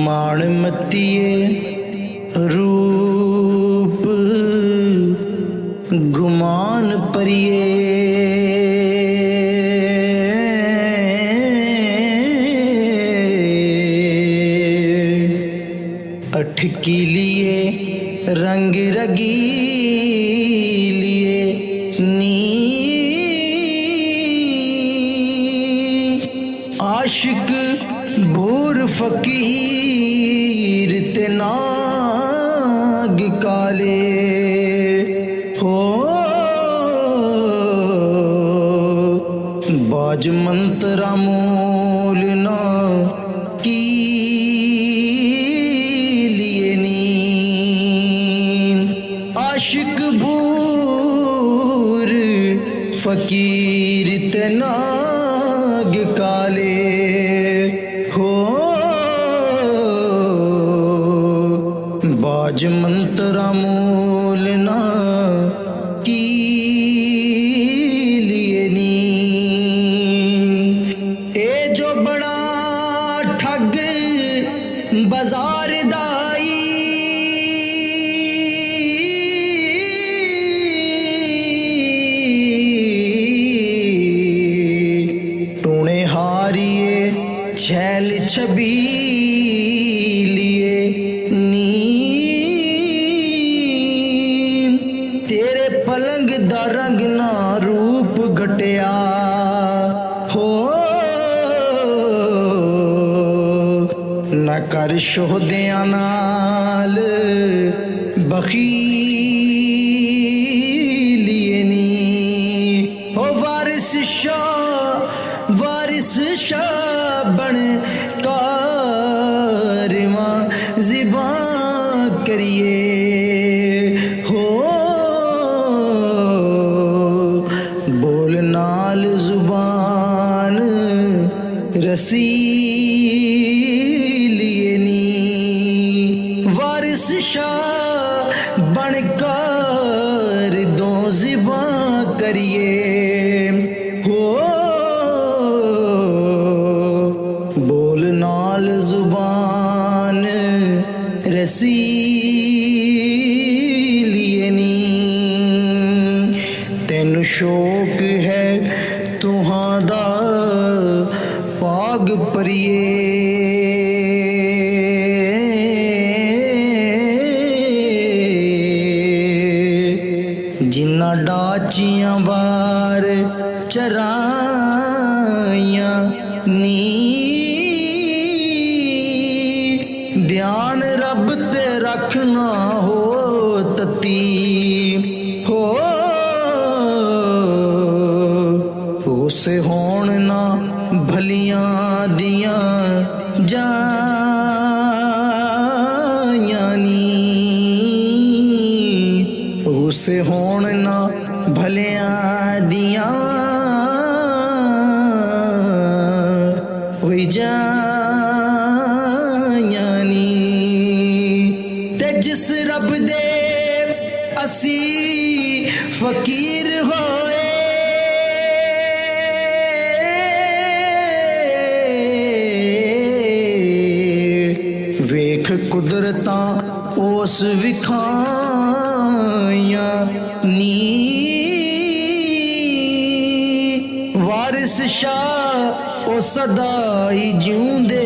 माण मतिए रूप गुमान परिए अठकी लिए रंग रगी लिए नी आशिक भूर फकीर ते नाग काले हो बाज मंतरा मोल ना की लिए नी आशिक भूर फकीर ते नाग काले हो बाज मंतरा मोल ना की लिए नी ए जो बड़ा ठग बाजार दाई टूणे हारिए छैल छबीलिए नी तेरे पलंग दा रंग ना रूप घटिया हो न कर शोहदियां नाल बखीलिए नी हो वारिस शाह बन कारवां ज़िबां करिए हो बोल नाल जुबान रसीलिए नी वारिस शाह बनकर दो ज़िबां करिए हो बोल नाल जुबान रसीलिए नी तेनु शौक है तुहां दा पाग परिए जिन्ना डाचियां बार चराइयां नी ध्यान रब ते रखना हो तती हो उसे होण ना भलियां दियां जायां नी उसे होण ना भलियां दियां होई जायां नी ते जिस रब दे असी फकीर होए वेख कुदरतां उस विखाइयां नी वारिस शाह ओ सदा ही जिऊंदे